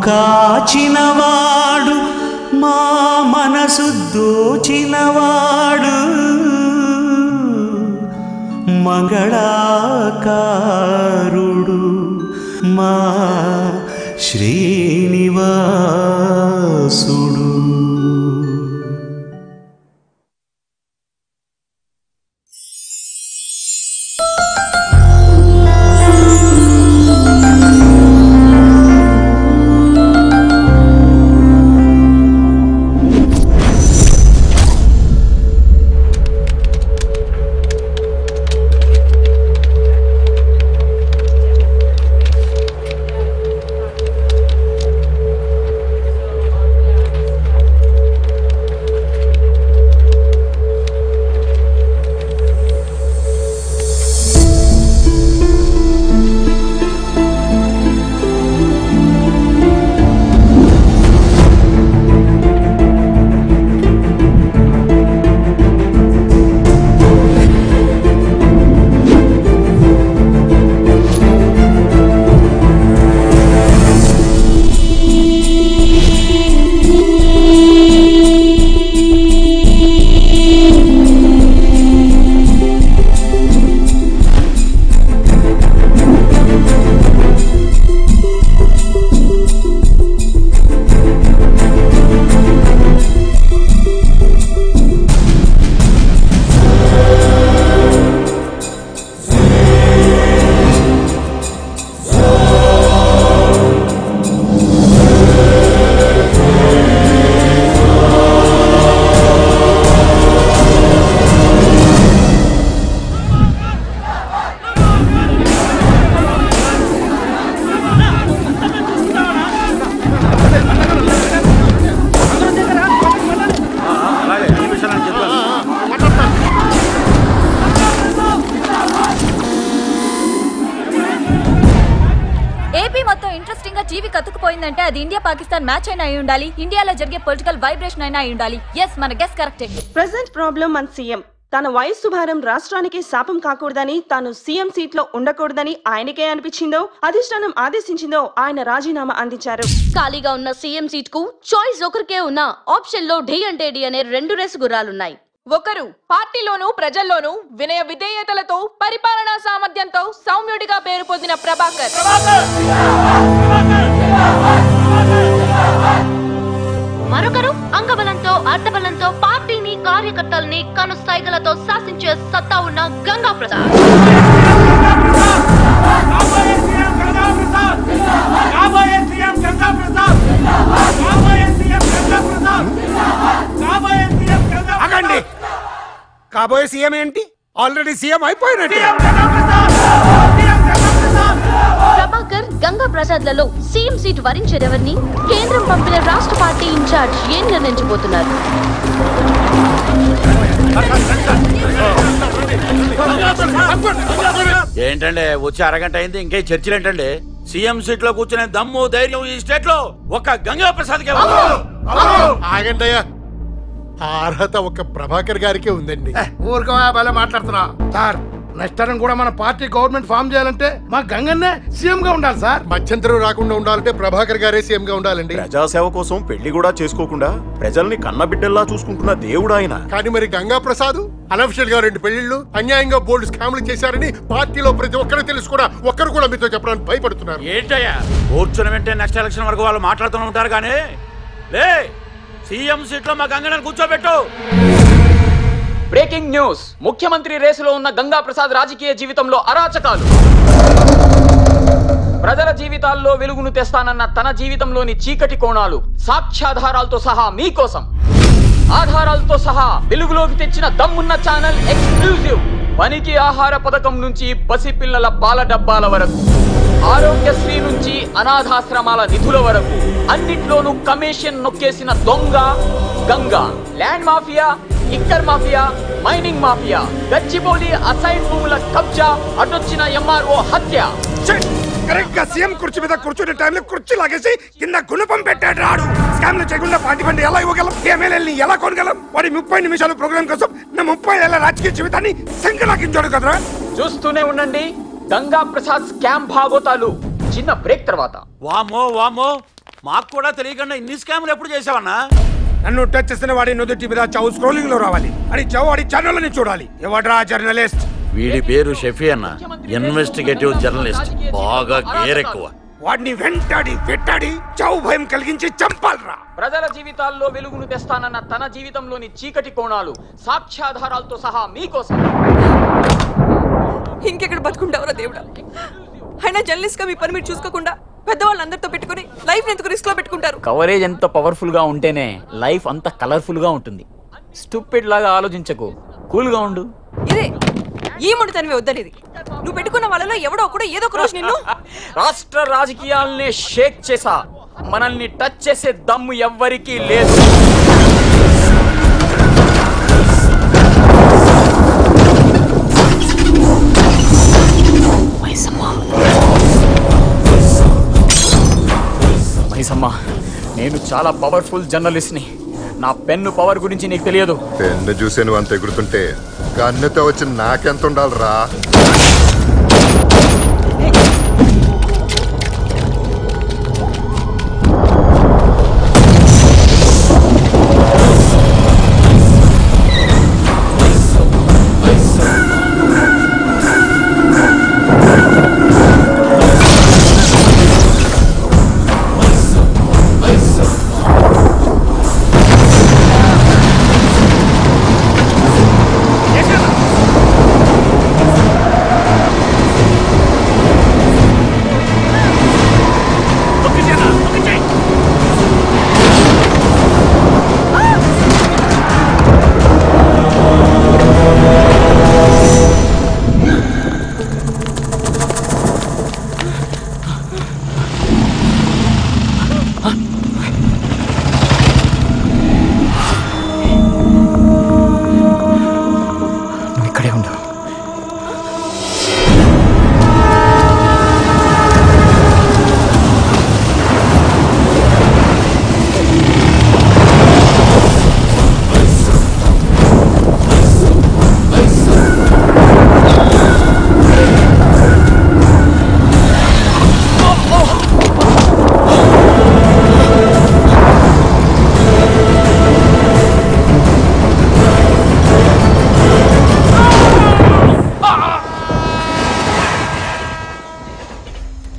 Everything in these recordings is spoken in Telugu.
కాచినవాడు మా మనసు దోచినవాడు మంగళాకారుడు మా శ్రీనివాసుడు. అంటే అది ఇండియా పాకిస్తాన్ మ్యాచ్ అయినా అయి ఉండాలి, ఇండియాలో జరిగే పొలిటికల్ వైబ్రేషన్ అయినా అయి ఉండాలి. ఎస్, మన గెస్ కరెక్టే. ప్రెజెంట్ ప్రాబ్లం మన సీఎం తన వయస్సు భారం రాష్ట్రానికి శాపం కాకూడదని, తాను సీఎం సీట్ లో ఉండకూడదని ఆయనకే అనిపించిందో, అధిష్టానం ఆదేశించిందో ఆయన రాజీనామా అందించారు. ఖాళీగా ఉన్న సీఎం సీట్ కు చాయిస్ ఒకరికే ఉన్న ఆప్షన్ లో ఢీ అంటే ఢీ అనే 2 రేసు గుర్రాలున్నాయి. ఒకరు పార్టీలోనూ ప్రజల్లోనూ వినయ విధేయతలతో పరిపాలనా సామర్థ్యంతో సౌమ్యుడిగా పేరు పొందిన ప్రభాకర్. మరొకరు అంగబలంతో అర్థబలంతో పార్టీని కార్యకర్తల్ని కనుసైగలతో శాసించే సత్తా ఉన్న గంగా ప్రసాద్. కాబోయే సీఎం ఏంటి? ఆల్రెడీ సీఎం అయిపోయినట్టే. ప్రభాకర్, గంగా ప్రసాద్ లలో సీఎం సీట్ వరించేదెవరిని కేంద్రం పంపిన రాష్ట్ర పార్టీ ఇన్ఛార్జ్ ఏం నిర్ణయించబోతున్నారు? ఏంటండి వచ్చి అరగంట అయింది, ఇంకే చర్చలు ఏంటండి? సీఎం సీట్ లో కూర్చునే దమ్ము ధైర్యం ఈ స్టేట్ లో ఒక్క గంగా ప్రసాద్ కే. ఆగండయ్యా, అర్హత ఒక ప్రభాకర్ గారికే ఉందండి. ఊరుకో భలే మాట్లాడుతున్నా సార్. నెక్స్ట్ కూడా మన పార్టీ గవర్నమెంట్ ఫామ్ చేయాలంటే మా గంగన్నే సీఎం గా ఉండాలి సార్. మధ్యంతరం రాకుండా ఉండాలంటే ప్రభాకర్ గారే సీఎం గా ఉండాలండి. ప్రజాసేవ కోసం పెళ్లి కూడా చేసుకోకుండా ప్రజల్ని కన్నబిడ్డల్లా చూసుకుంటున్న దేవుడు ఆయన. కానీ మరి గంగా ప్రసాద్ అనఫిషియల్ గా 2 పెళ్లిళ్ళు, అన్యాయంగా బోల్డ్ స్కామ్లు చేశారని పార్టీలో ప్రతి ఒక్కరు తెలుసు కూడా ఒక్కరు కూడా మీతో చెప్పడానికి భయపడుతున్నారు. ఏంటయ్యా కూర్చుని వెంటనే నెక్స్ట్ ఎలక్షన్ వరకు వాళ్ళు మాట్లాడుతూ ఉంటారు కానీ లే సీఎం సీట్ లో మా గంగని కూర్చోబెట్టు. Breaking news. ముఖ్యమంత్రి రేసులో ఉన్న గంగా ప్రసాద్ రాజకీయ జీవితంలో అరాచకాలు. ప్రజల జీవితాల్లో వెలుగును తెస్తానన్న తన జీవితంలోని చీకటి కోణాలు సాక్ష్యాధారాలతో సహా మీకోసం. ఆధారాలతో సహా వెలుగులోకి తెచ్చిన దమ్మున్న ఛానల్ ఎక్స్క్లూజివ్. పనికి ఆహార పథకం నుంచి పసిపిల్లల పాల డబ్బాల వరకు, ఆరోగ్యశ్రీ నుంచి అనాథాశ్రమాల నిధుల వరకు అన్నిట్లోనూ కమిషన్ నొక్కేసిన దొంగ Ganga. Land mafia, liquor mafia, mining mafia, Gachibowli assign భూముల కబ్జా, అటొచ్చిన ఎంఆర్ఓ హత్య. కరెక్ట్ గా సీఎం కుర్చీ మీద కూర్చునే టైంలో కుర్చీ లాగేసి కింద గుణపం పెట్టాడు రాడు. స్కామ్లు చేయకుండా పార్టీ ఫండ్ ఎలా ఇవ్వగలం? ఎమ్మెల్యేని ఎలా కొనగలం? వాడి 30 నిమిషాల ప్రోగ్రామ్ కోసం నా 30 ఏళ్ల రాజకీయ జీవితాన్ని సంకలాకించాడు కదరా. చూస్తూనే ఉండండి, గంగా ప్రసాద్ స్కామ్ భాగోతాలు. చిన్న బ్రేక్ తర్వాత. వామో వామో, మాకు కూడా తెలియకుండా ఇన్ని స్కామ్లు ఎప్పుడు చేసావన్నా? నన్ను టచ్ చేసిన వాడి నుదుటి మీద చావు స్క్రోలింగ్ లో రావాలి అని చావు వాడి ఛానల్ చూడాలి. ఎవడ్రా జర్నలిస్ట్? వీడి పేరు షఫీ అన్న, ఇన్వెస్టిగేటివ్ జర్నలిస్ట్. బాగా గేర్ ఎక్కువ. వాడిని వెంటాడి వెట్టాడి చావు భయం కలిగించి చంపాలరా. ప్రజల జీవితాల్లో వెలుగును తెస్తానన్న తన జీవితంలోని చీకటి కోణాలు సాక్ష్యాధారాలతో సహా మీకోసం. ఇంకెక్కడ బతుకుంటావరా దేవుడా? అయినా జర్నలిస్ట్ గా మీ పని మీరు చూసుకోకుండా పెద్దవాళ్ళందరితో పెట్టుకుని లైఫ్ ఎందుకు రిస్క్ లో పెట్టుకుంటారు? కవరేజ్ ఎంత పవర్ఫుల్ గా ఉంటేనే లైఫ్ అంత కలర్ఫుల్ గా ఉంటుంది. స్టూపిడ్ లాగా ఆలోచించకు, కూల్ గా ఉండు. ఇదే ఈ ముందు తనివి వద్దనేది. నువ్వు పెట్టుకున్న వాళ్ళలో ఎవడో ఒకడు ఏదో ఒక రోజు నిన్ను రాష్ట్ర రాజకీయాల్ని షేక్ చేసా, మనల్ని టచ్ చేసే దమ్ము ఎవ్వరికీ లేదు. మైసమ్మా, నేను చాలా పవర్ఫుల్ జర్నలిస్ట్ని. నా పెన్ను పవర్ గురించి నీకు తెలియదు. పెన్ను చూసే నువ్వు అంత ఎగురుతుంటే కన్నుతో వచ్చి నాకెంత ఉండాలిరా?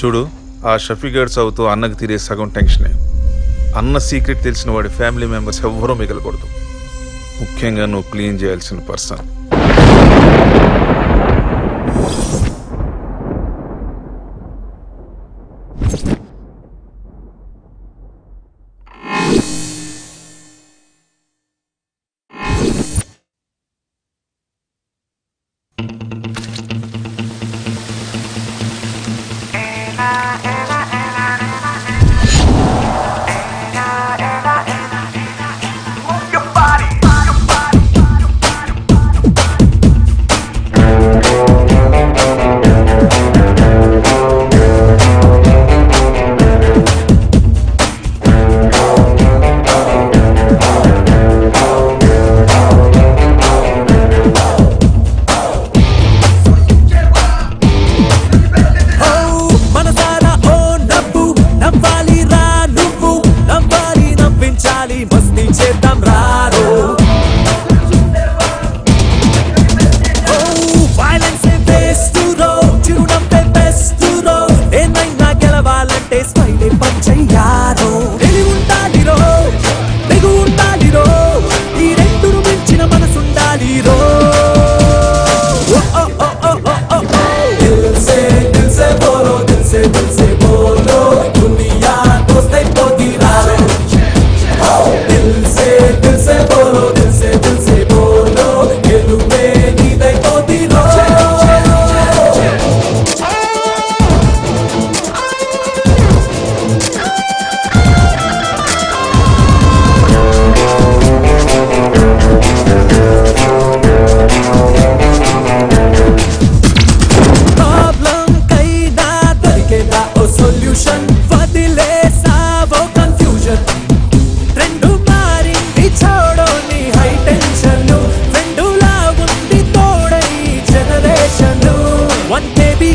చూడు, ఆ షఫీగడ్ చదువుతూ అన్నకు తీరే సగం టెన్షనే. అన్న సీక్రెట్ తెలిసిన వాడి ఫ్యామిలీ మెంబర్స్ ఎవ్వరూ మిగలకూడదు. ముఖ్యంగా నువ్వు క్లీన్ చేయాల్సిన పర్సన్.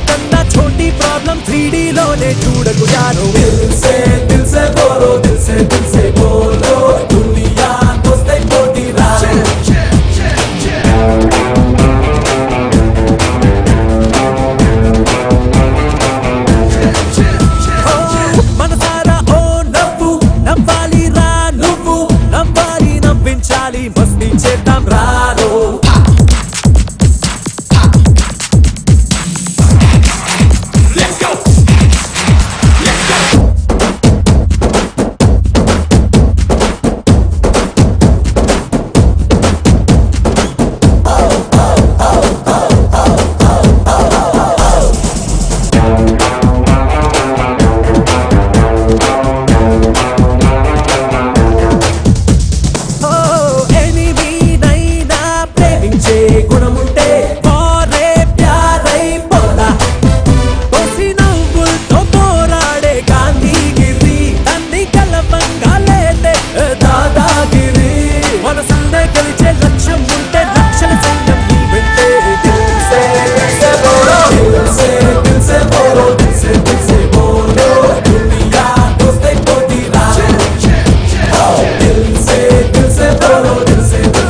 కన్నా చోటీ ప్రాబ్లం 3D లోనే చూడకు యారో దిల్ సే బోలో దునియా దోస్తే కోటి రారో మనసారా ఓ నవ్వు నవ్వాలి రా నువ్వు నవ్వాలి నవ్వించాలి మస్తీ చేద్దాం రారో గుణముంటే పోరే ప్యారై పోదా పోసి నవ్వులతో పోరాడే గాంధీగిరి అన్ని కలపంగా లేదే దాదాగిరి మనసుండే గెలిచే లక్ష్యం ఉంటే లక్షల సైన్యం నీ వెంటే దిల్ సే బోలో దునియా దోస్తే కోటి రారో దిల్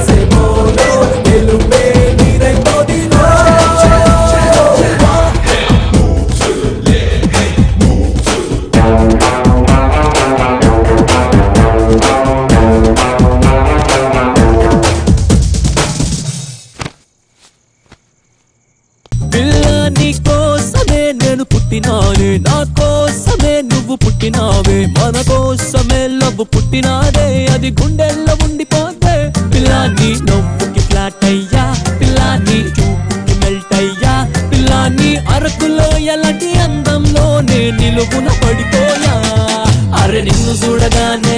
సే బోలో గెలుపే నీరై కోటి పిల్లని కోసమే నేను పుట్టినానే నా కోసమే నువ్వు పుట్టినావే మన కోసమే లవ్ పుట్టినాదే అది గుండెల్లో ఉండిపోతే పిల్లాన్ని నవ్వుకి ఫ్లాట్ అయ్యా పిల్లాన్ని చూపుకి మెల్ట్ అయ్యా పిల్లాన్ని అరకులో ఎలాంటి అందంలోనే నిలువున పడిపోయా అరే నిన్ను చూడగానే